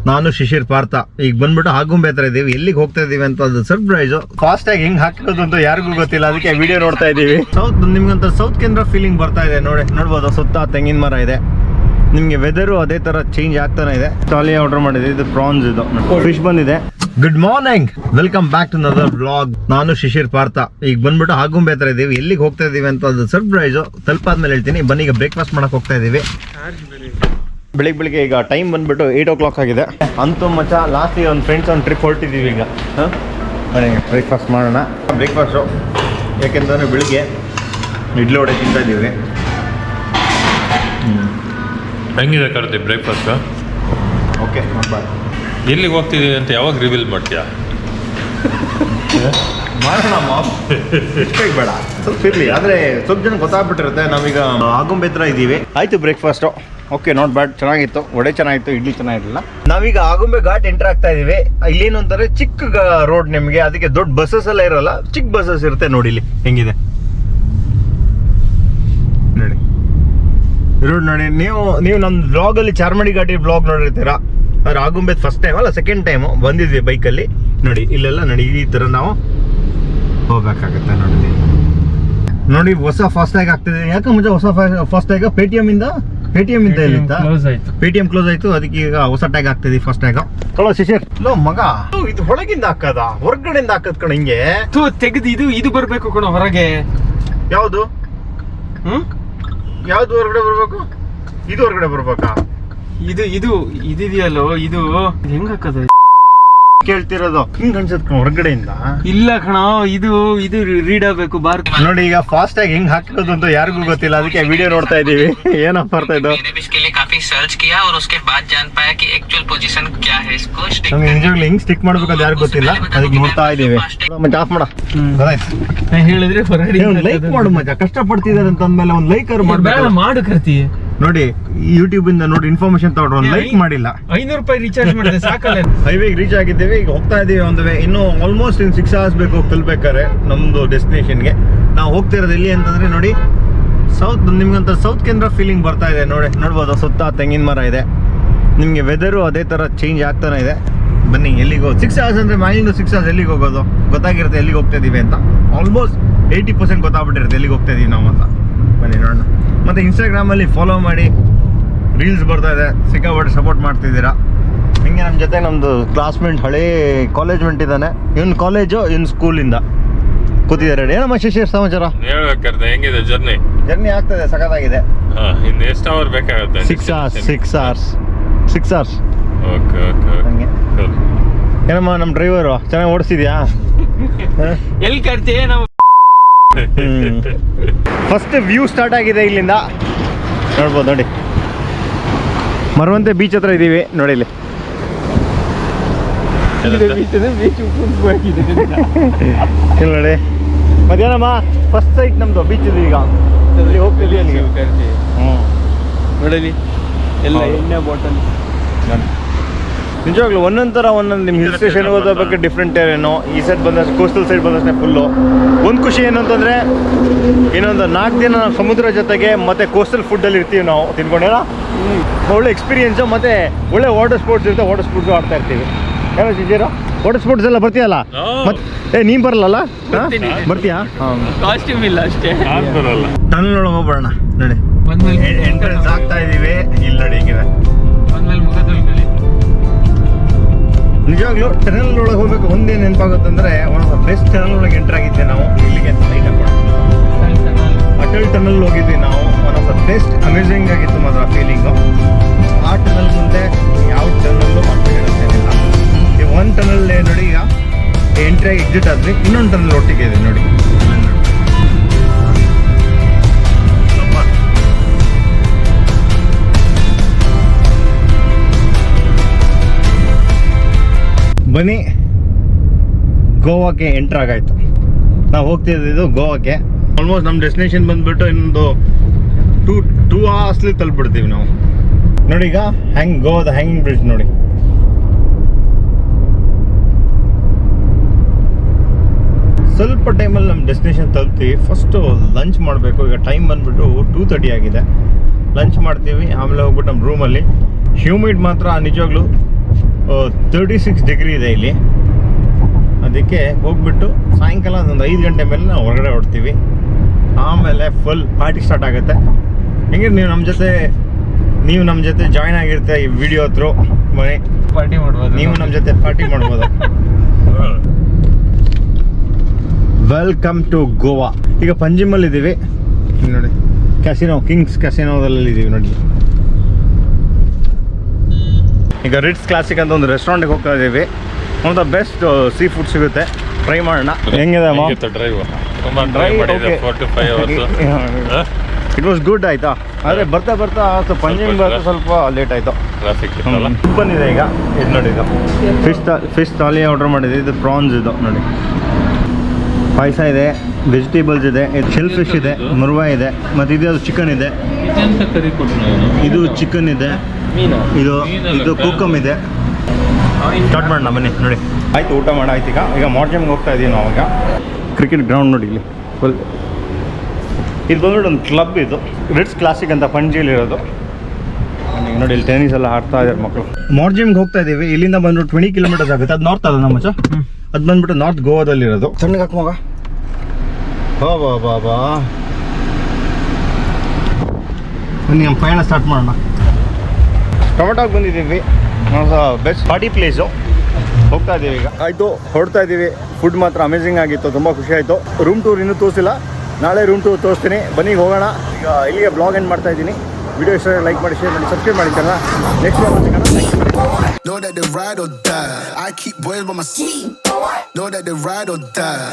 ನಾನು ಶಿಶಿರ್ ಪಾರ್ಥ ಈಗ ಬಂದ್ಬಿಟ್ಟು ಆಗುಂಬೆ ಹತ್ರ ಇದೀವಿ. ಎಲ್ಲಿಗೆ ಹೋಗ್ತಾ ಇದೀವಿ ಅಂತ ಅದು ಸರ್ಪ್ರೈಸ್. ಫಾಸ್ಟ್ ಆಗಿ ಹೆಂಗ್ ಹಾಕೋದು ಅಂತ ಯಾರಿಗೂ ಗೊತ್ತಿಲ್ಲ, ಅದಕ್ಕೆ ವಿಡಿಯೋ ನೋಡ್ತಾ ಇದೀವಿ. ಸೌತ್ ನಿಮ್ಗಂತ ಸೌತ್ ಕೇಂದ್ರ ಫೀಲಿಂಗ್ ಬರ್ತಾ ಇದೆ ನೋಡ್ಬೋದು. ಸುತ್ತ ತೆಂಗಿನ ಮರ ಇದೆ. ನಿಮ್ಗೆ ವೆದರು ಅದೇ ತರ ಚೇಂಜ್ ಆಗ್ತಾನೆ ಇದೆ. ಟಾಲಿ ಆರ್ಡರ್ ಮಾಡಿದೆ. ಇದು ಪ್ರಾನ್ಸ್, ಇದು ಫಿಶ್ ಬಂದಿದೆ. Good morning, welcome back to another vlog. ನಾನು ಶಿಶಿರ್ ಪಾರ್ಥ ಈಗ ಬಂದ್ಬಿಟ್ಟು ಆಗುಂಬೆ ಹತ್ರ ಇದೀವಿ. ಎಲ್ಲಿಗೆ ಹೋಗ್ತಾ ಇದೀವಿ ಅಂತ ಅದು ಸರ್ಪ್ರೈಸ್. ತಲುಪಾದ್ಮೇಲೆ ಹೇಳ್ತೀನಿ. ಬನ್ನಿ, ಈಗ ಬ್ರೇಕ್ಫಾಸ್ಟ್ ಮಾಡಕ್ ಹೋಗ್ತಾ ಇದೀವಿ. ಬೆಳಿಗ್ಗೆ ಈಗ ಟೈಮ್ ಬಂದ್ಬಿಟ್ಟು 8 o'clock ಆಗಿದೆ. ಅಂತೂ ಮಚ್ಚ ಲಾಸ್ಟ್ ಒಂದು ಫ್ರೆಂಡ್ಸ್ ಒಂದು ಟ್ರಿಪ್ ಹೊರಟಿದ್ದೀವಿ. ಈಗ ಬ್ರೇಕ್ಫಾಸ್ಟ್ ಮಾಡೋಣ. ಬ್ರೇಕ್ಫಾಸ್ಟು ಯಾಕೆಂತಂದರೆ ಬೆಳಿಗ್ಗೆ ಇಡ್ಲಿ ವಡೆ ತಿಂತಾ ಇದ್ದೀವಿ. ಹೆಂಗಿದೆ ಕರ್ತಿ ಬ್ರೇಕ್ಫಾಸ್ಟ್? ಓಕೆ, ಮಾಡಬಾರ್ದು. ಎಲ್ಲಿಗೆ ಹೋಗ್ತಿದ್ದೀವಿ ಅಂತ ಯಾವಾಗ ರಿವೀಲ್ ಮಾಡ್ತೀಯಾ? ಮಾಡೋಣ ಮಾಮ್, ಇಷ್ಟಕ್ಕೆ ಬೇಡ, ಸ್ವಲ್ಪ ಇರಲಿ. ಆದರೆ ಸ್ವಲ್ಪ ಜನ ಗೊತ್ತಾಗ್ಬಿಟ್ಟಿರುತ್ತೆ. ನಾವೀಗ ಆಗುಂಬೆ ಹತ್ರ ಇದ್ದೀವಿ. ಆಯಿತು ಬ್ರೇಕ್ಫಾಸ್ಟು. Okay, not bad. ಚೆನ್ನಾಗಿತ್ತು. ವಡೆ ಚೆನ್ನಾಗಿತ್ತು, ಇಡ್ಲಿ ಚೆನ್ನಾಗಿರಲಿಲ್ಲ. ನಾವೀಗ ಆಗುಂಬೆ ಘಾಟ್ ಎಂಟರ್ ಆಗ್ತಾ ಇದೀವಿ. ಇಲ್ಲೇನು ಅಂತಾರೆ, ಚಿಕ್ಕ ರೋಡ್ ನಿಮಗೆ. ಅದಕ್ಕೆ ದೊಡ್ಡ ಬಸ್ಸಸ್ ಎಲ್ಲ ಇರೋಲ್ಲ, ಚಿಕ್ಕ ಬಸ್ಸಸ್ ಇರುತ್ತೆ. ನೋಡಿ ಇಲ್ಲಿ ಹೆಂಗಿದೆ ನೋಡಿ ರೋಡ್ ನೋಡಿ. ನೀವು ನಮ್ಮ ಬ್ಲಾಗಲ್ಲಿ ಚಾರ್ಮಡಿ ಘಾಟಿ ಬ್ಲಾಗ್ ನೋಡಿರ್ತೀರಾ. ಆದ್ರೆ ಆಗುಂಬೆ ಫಸ್ಟ್ ಟೈಮ್ ಅಲ್ಲ, ಸೆಕೆಂಡ್ ಟೈಮು ಬಂದಿದ್ವಿ ಬೈಕಲ್ಲಿ. ನೋಡಿ ಇಲ್ಲೆಲ್ಲ ನೋಡಿ, ಈ ಥರ ನಾವು ಹೋಗ್ಬೇಕಾಗತ್ತೆ. ನೋಡಿ ಹೊಸ ಫಾಸ್ಟ್ಯಾಗ್ ಆಗ್ತಿದೆ. ಯಾಕೆ ಮುಂಚೆ ಹೊಸ ಫಾಸ್ಟ್ಯಾಗ್ ಪೇಟಿಎಂ ಇಂದ ಎಲ್ಲಿತ್ತ? ಪೇಟಿಎಂ ಕ್ಲೋಸ್ ಆಯ್ತು. ಅದಕ್ಕೆ ಈಗ ಹೊಸ ಟ್ಯಾಗ್ ಆಗ್ತಿದೆ, ಫಾಸ್ಟ್ ಟ್ಯಾಗ್. ಚಲೋ ಶಿಶಿರ್, ಲೋ ಮಗ, ಇದು ಹೊರಗಿಂದ ಹಾಕದ ಹೊರಗಡೆಯಿಂದ ಹಾಕದ್ ಕಣ. ಹಿಂಗೆ ತೆಗೆದು ಇದು ಬರ್ಬೇಕು ಕಣ ಹೊರಗೆ. ಯಾವ್ದು ಹೊರಗಡೆ ಬರ್ಬೇಕು? ಇದು ಹೊರಗಡೆ ಬರ್ಬೇಕಾ? ಇದು ಇದೆಯಲ್ಲೋ, ಇದು ಹೆಂಗ್ ಹಾಕದ ಕೇಳ್ತಿರೋದು? ಹಿಂಗ್ ಅನ್ಸತ್ ಕಣ ಹೊರಗಡೆಯಿಂದ. ಇಲ್ಲ ಕಣ, ಇದು ರೀಡ್ ಆಗ್ಬೇಕು ಬಾರ್. ನೋಡಿ ಈಗ ಫಾಸ್ಟ್ ಆಗಿ ಹೆಂಗ್ ಹಾಕೋದು ಅಂತ ಯಾರಿಗೂ ಗೊತ್ತಿಲ್ಲ, ಅದಕ್ಕೆ ವಿಡಿಯೋ ನೋಡ್ತಾ ಇದೀವಿ. ಏನಪ್ಪ ಬರ್ತಾ ಇದ್ದು? ನಮ್ಗೆ ನಿಜವಾಗ್ಲೂ ಹೆಂಗ್ ಸ್ಟಿಕ್ ಮಾಡ್ಬೇಕು ಅಂತ ಯಾರಿಗೂ ಗೊತ್ತಿಲ್ಲ, ಅದಕ್ಕೆ ನೋಡ್ತಾ ಇದೀವಿ. ಮತ್ತೆ ಆಫ್ ಮಾಡ, ಹೇಳಿದ್ರೆ ಲೈಕ್ ಮಾಡು ಮಚ್ಚ. ಕಷ್ಟ ಪಡ್ತಿದಾರೆ ಅಂತ ಅಂದ್ಮೇಲೆ ಒಂದ್ ಲೈಕ್ ಮಾಡು ಕರ್ತಿ. ನೋಡಿ ಯೂಟ್ಯೂಬ್ ಇಂದ ನೋಡಿ ಇನ್ಫಾರ್ಮೇಶನ್ ತಗೊಂಡ್ರು, ಒಂದು ಲೈಕ್ ಮಾಡಿಲ್ಲ. 500 ರೂಪಾಯಿ ರೀಚಾರ್ಜ್ ಮಾಡಿದ್ರೆ ಸಾಕಲ್ಲ. ಹೈವೇಗೆ ರೀಚ್ ಆಗಿದ್ದೇವೆ. ಈಗ ಹೋಗ್ತಾ ಇದೀವಿ ಒಂದು ವೇ. ಇನ್ನು ಆಲ್ಮೋಸ್ಟ್ ಇನ್ 6 hours ಬೇಕು ತಲುಪಬೇಕಾರೆ ನಮ್ದು ಡೆಸ್ಟಿನೇಷನ್ಗೆ. ನಾವು ಹೋಗ್ತಿರೋದು ಎಲ್ಲಿ ಅಂತಂದ್ರೆ ನೋಡಿ, ಸೌತ್. ನಿಮ್ಗಂತ ಸೌತ್ ಕೇಂದ್ರ ಫೀಲಿಂಗ್ ಬರ್ತಾ ಇದೆ. ನೋಡ್ಬೋದು, ಸುತ್ತ ತೆಂಗಿನ ಮರ ಇದೆ. ನಿಮ್ಗೆ ವೆದರು ಅದೇ ತರ ಚೇಂಜ್ ಆಗ್ತಾನೆ ಇದೆ. ಬನ್ನಿ, ಎಲ್ಲಿಗೆ 6 hours ಅಂದ್ರೆ ಮ್ಯಾಲಿಂದ 6 hours ಎಲ್ಲಿಗೆ ಹೋಗೋದು ಗೊತ್ತಾಗಿರುತ್ತೆ, ಎಲ್ಲಿಗೆ ಹೋಗ್ತಾ ಇದೀವಿ ಅಂತ. ಆಲ್ಮೋಸ್ಟ್ 80% ಗೊತ್ತಾಗ್ಬಿಟ್ಟಿರುತ್ತೆ ಎಲ್ಲಿಗೆ ಹೋಗ್ತಾ ಇದೀವಿ ನಾವು ಅಂತ. ಬನ್ನಿ ನೋಡೋಣ. ಮತ್ತೆ ಇನ್ಸ್ಟಾಗ್ರಾಮಲ್ಲಿ ಫಾಲೋ ಮಾಡಿ, ರೀಲ್ಸ್ ಬರ್ತಾ ಇದೆ, ಸಿಕ್ಕಾಪಟ್ಟೆ ಸಪೋರ್ಟ್ ಮಾಡ್ತಿದ್ದೀರಾ. ಹಿಂಗೆ ನಮ್ಮ ಜೊತೆ ನಮ್ಮದು ಕ್ಲಾಸ್ಮೇಟ್, ಹಳೇ ಕಾಲೇಜ್ ಇದ್ದಾನೆ. ಇವನ್ ಕಾಲೇಜು, ಇವನ್ ಸ್ಕೂಲಿಂದ ಕೂತಿದ್ದಾರೆ. ಏನಮ್ಮ ಶಿಶಿರ್ ಸಮಾಚಾರ? ಹೇಳ್ಬೇಕಾದ್ರೆ ಹೆಂಗಿದೆ ಜರ್ನಿ ಆಗ್ತದೆ, ಸಖತ್ತಾಗಿದೆ. ಇನ್ನು ಎಷ್ಟು ಅವರ್ ಬೇಕಾಗುತ್ತೆ? 6 hours. ಓಕೆ. ಹಂಗೆ. ಏನಮ್ಮ ನಮ್ಮ ಡ್ರೈವರು ಚೆನ್ನಾಗಿ ಓಡಿಸಿದ್ಯಾ? ಎಲ್ಲಿ ಕರ್ತಿ ನಾವು? ಫಸ್ಟ್ ವ್ಯೂ ಸ್ಟಾರ್ಟ್ ಆಗಿದೆ ಇಲ್ಲಿಂದ. ನೋಡ್ಬೋದು ನೋಡಿ, ಮರವಂತೆ ಬೀಚ್ ಹತ್ರ ಇದ್ದೀವಿ. ನೋಡಿ ಇಲ್ಲಿ ನೋಡಿ. ಮತ್ತೇನಮ್ಮ ಫಸ್ಟ್ ಸೈಟ್ ನಮ್ದು ಬೀಚ್ ಇದೆ. ಈಗ ಹೋಗ್ತಿದ್ವಿ ಅಲ್ಲಿಗೆ. ನೋಡಲಿ ಎಲ್ಲ ಎಣ್ಣೆ ಬಾಟಲ್. ನಿಜವಾಗ್ಲೂ ಒಂದೊಂದು ನಿಮ್ಮ ಹಿಲ್ ಸ್ಟೇಷನ್ ಹೋದ ಬಗ್ಗೆ ಡಿಫ್ರೆಂಟ್ ಏನೋ. ಈ ಸೈಡ್ ಬಂದಷ್ಟು, ಕೋಸ್ಟಲ್ ಸೈಡ್ ಬಂದಷ್ಟೇ ಫುಲ್ಲು. ಒಂದು ಖುಷಿ ಏನು ಅಂತಂದರೆ, ಇನ್ನೊಂದು 4 ದಿನ ನಾವು ಸಮುದ್ರ ಜೊತೆಗೆ ಮತ್ತೆ ಕೋಸ್ಟಲ್ ಫುಡ್ಡಲ್ಲಿ ಇರ್ತೀವಿ ನಾವು ತಿನ್ಕೊಂಡೇನೋ. ಒಳ್ಳೆ ಎಕ್ಸ್ಪೀರಿಯನ್ಸು. ಮತ್ತು ಒಳ್ಳೆ ವಾಟರ್ ಸ್ಪೋರ್ಟ್ಸ್ ಇರುತ್ತೆ, ವಾಟರ್ ಸ್ಪೋರ್ಟ್ಸು ಆಡ್ತಾ ಇರ್ತೀವಿ. ಏನೋ ಸಿಜೀರೋ ವಾಟರ್ ಸ್ಪೋರ್ಟ್ಸ್ ಎಲ್ಲ ಬರ್ತೀಯಲ್ಲ? ಮತ್ತೆ ನೀನು ಬರಲ್ಲ? ಬರ್ತೀಯಾ? ಕಾಸ್ಟ್ಯೂಮ್ ಇಲ್ಲ ಅಷ್ಟೇ. ಟನಲ್ ಒಳಗೆ ಹೋಗ್ಬೇಡ. ನೋಡಿ ಎಂಟ್ರೆನ್ಸ್ ಆಗ್ತಾ ಇದ್ದೀವಿ. ಇಲ್ಲಿ ನೋಡಿ ಹಿಂಗಿದೆ. ನಿಜವಾಗ್ಲೂ ಟನಲ್ ಒಳಗೆ ಹೋಗ್ಬೇಕು. ಒಂದೇನು ನೆನಪಾಗುತ್ತಂದ್ರೆ, one of the best tunnel ಒಳಗೆ ಎಂಟರ್ ಆಗಿದ್ದೆ ನಾವು. ಇಲ್ಲಿಗೆ ಅಟಲ್ ಟನಲ್ ಹೋಗಿದ್ವಿ ನಾವು. One of the best, amazing ಆಗಿತ್ತು ಮಾತ್ರ ಫೀಲಿಂಗು. ಆ ಟನಲ್ ಮುಂದೆ ಯಾವ ಟನಲ್ಲು ಮಾತಾಡಿಲ್ಲ. ಈ ಒಂದು ಟನಲ್ ನೋಡಿ, ಈಗ ಎಂಟ್ರಿ ಆಗಿ ಎಕ್ಸಿಟ್ ಆದ್ವಿ. ಇನ್ನೊಂದು ಟನಲ್ ಒಟ್ಟಿಗೆ ಇದೆ ನೋಡಿ. ಬನ್ನಿ, ಗೋವಾಕ್ಕೆ ಎಂಟ್ರ್ ಆಗಾಯ್ತು. ನಾವು ಹೋಗ್ತಿದ್ದು ಗೋವಾಕ್ಕೆ. ಆಲ್ಮೋಸ್ಟ್ ನಮ್ಮ ಡೆಸ್ಟಿನೇಷನ್ ಬಂದ್ಬಿಟ್ಟು ಇನ್ನೊಂದು 2 hours ತಲುಪಿಡ್ತೀವಿ ನಾವು. ನೋಡಿ ಈಗ ಗೋವಾದ ಹ್ಯಾಂಗಿಂಗ್ ಬ್ರಿಡ್ಜ್ ನೋಡಿ. ಸ್ವಲ್ಪ ಟೈಮಲ್ಲಿ ನಮ್ಮ ಡೆಸ್ಟಿನೇಷನ್ ತಲುಪ್ತೀವಿ. ಫಸ್ಟು ಲಂಚ್ ಮಾಡಬೇಕು. ಈಗ ಟೈಮ್ ಬಂದ್ಬಿಟ್ಟು 2:30 ಆಗಿದೆ. ಲಂಚ್ ಮಾಡ್ತೀವಿ, ಆಮೇಲೆ ಹೋಗ್ಬಿಟ್ಟು ನಮ್ಮ ರೂಮಲ್ಲಿ. ಹ್ಯೂಮಿಡ್ ಮಾತ್ರ ನಿಜವಾಗ್ಲೂ 36 ಡಿಗ್ರಿ ಇದೆ ಇಲ್ಲಿ. ಅದಕ್ಕೆ ಹೋಗ್ಬಿಟ್ಟು ಸಾಯಂಕಾಲ ಒಂದು 5 ಗಂಟೆ ಮೇಲೆ ನಾವು ಹೊರಗಡೆ ಹೊಡ್ತೀವಿ. ಆಮೇಲೆ ಫುಲ್ ಪಾರ್ಟಿ ಸ್ಟಾರ್ಟ್ ಆಗುತ್ತೆ. ಹೆಂಗೆ ನೀವು ನಮ್ಮ ಜೊತೆ ಜಾಯ್ನ್ ಆಗಿರುತ್ತೆ ಈ ವಿಡಿಯೋ ಹತ್ರ ಬನ್ನಿ, ಪಾರ್ಟಿ ಮಾಡ್ಬೋದು. ನೀವು ನಮ್ಮ ಜೊತೆ ಪಾರ್ಟಿ ಮಾಡ್ಬೋದು. Welcome to Goa. ಈಗ ಪಂಜಿಮಲ್ಲಿ ಇದ್ದೀವಿ ನೋಡಿ, ಕ್ಯಾಸಿನೋ, ಕಿಂಗ್ಸ್ ಕ್ಯಾಸಿನೋದಲ್ಲಿ ಇದ್ದೀವಿ ನೋಡಿ. ಈಗ ರಿಟ್ಸ್ ಕ್ಲಾಸಿಕ್ ಅಂತ ಒಂದು ರೆಸ್ಟೋರೆಂಟ್ಗೆ ಹೋಗ್ತಾ ಇದ್ದೀವಿ. One of the best seafood ಸಿಗುತ್ತೆ, ಟ್ರೈ ಮಾಡೋಣ. ಹೆಂಗಿದೆ ಅಮ್ಮ? ಡ್ರೈವ್ ತುಂಬ ಡ್ರೈವ್ ಮಾಡಿದೆ, 4 to 5 hours. It was good ಆಯ್ತಾ. ಆದರೆ ಬರ್ತಾ ಪಂಜಿಮ್ ಬರ್ತಾ ಸ್ವಲ್ಪ ಲೇಟ್ ಆಯಿತು, ಟ್ರಾಫಿಕ್ ಬಂದಿದೆ. ಈಗ ಇದು ನೋಡಿ, ಇದು ಫಿಶ್ ಥಾಲಿ ಆರ್ಡರ್ ಮಾಡಿದೆ. ಇದು ಪ್ರಾನ್ಸ್, ಇದು ನೋಡಿ ಪಾಯಸ ಇದೆ, ವೆಜಿಟೇಬಲ್ಸ್ ಇದೆ, ಇದು ಶೆಲ್ ಫಿಶ್ ಇದೆ, ಮುರ್ವಾ ಇದೆ, ಮತ್ತು ಇದು ಚಿಕನ್ ಇದೆ, ಇದು ಚಿಕನ್ ಇದೆ, ಇದು ಕುಕ್ಕಮ್ ಇದೆ. ಸ್ಟಾರ್ಟ್ ಮಾಡೋಣ ಬನ್ನಿ ನೋಡಿ. ಆಯಿತು, ಊಟ ಮಾಡಾಯ್ತು. ಈಗ ಮಾರ್ಜಿಮ್ಗೆ ಹೋಗ್ತಾ ಇದ್ದೀವಿ ನಾವು. ಈಗ ಕ್ರಿಕೆಟ್ ಗ್ರೌಂಡ್ ನೋಡಿ ಇಲ್ಲಿ ಫುಲ್. ಇದು ಬಂದ್ಬಿಟ್ಟು ಒಂದು ಕ್ಲಬ್, ಇದು ರಿಟ್ಸ್ ಕ್ಲಾಸಿಕ್ ಅಂತ ಪಂಜಿಲಿರೋದು. ಈಗ ನೋಡಿ ಇಲ್ಲಿ ಟೆನ್ನಿಸ್ ಎಲ್ಲ ಆಡ್ತಾ ಇದ್ದಾರೆ ಮಕ್ಕಳು. ಮಾರ್ಜಿಮ್ಗೆ ಹೋಗ್ತಾ ಇದ್ದೀವಿ. ಇಲ್ಲಿಂದ ಬಂದ್ಬಿಟ್ಟು 20 ಕಿಲೋಮೀಟರ್ಸ್ ಆಗುತ್ತೆ. ಅದು ನಾರ್ತ್ ಅದ ನಮ್ಮ ಅದು ಬಂದ್ಬಿಟ್ಟು ನಾರ್ತ್ ಗೋವಾದಲ್ಲಿರೋದು. ಸಣ್ಣಗೆ ಹಾಕು ಮಗ. ಬಾ ಬನ್ನಿ ನಮ್ಮ ಪಯಣ ಸ್ಟಾರ್ಟ್ ಮಾಡೋಣ. ಟೊಮೆಟೋಗೆ ಬಂದಿದ್ದೀವಿ. Best party place. ಹೋಗ್ತಾ ಇದ್ದೀವಿ ಈಗ. ಆಯಿತು, ಹೊರಡ್ತಾ ಇದ್ದೀವಿ. ಫುಡ್ ಮಾತ್ರ ಅಮೇಝಿಂಗ್ ಆಗಿತ್ತು, ತುಂಬ ಖುಷಿ ಆಯಿತು. ರೂಮ್ ಟೂರ್ ಇನ್ನೂ ತೋರಿಸಿಲ್ಲ, ನಾಳೆ ರೂಮ್ ಟೂರ್ ತೋರಿಸ್ತೀನಿ, ಬನ್ನಿ ಹೋಗೋಣ. ಈಗ ಇಲ್ಲಿಗೆ ಬ್ಲಾಗ್ ಎಂಡ್ ಮಾಡ್ತಾ ಇದ್ದೀನಿ. ವಿಡಿಯೋ ಇಷ್ಟ ಲೈಕ್ ಮಾಡಿ, ಶೇರ್ ಮಾಡಿ, ಸಬ್ಸ್ಕ್ರೈಬ್ ಮಾಡಿ ಚಾನಲ್. ನೆಕ್ಸ್ಟ್ ಸಿಗೋಣ. Know that they ride or die. I keep boys by my side. Know that they ride or die.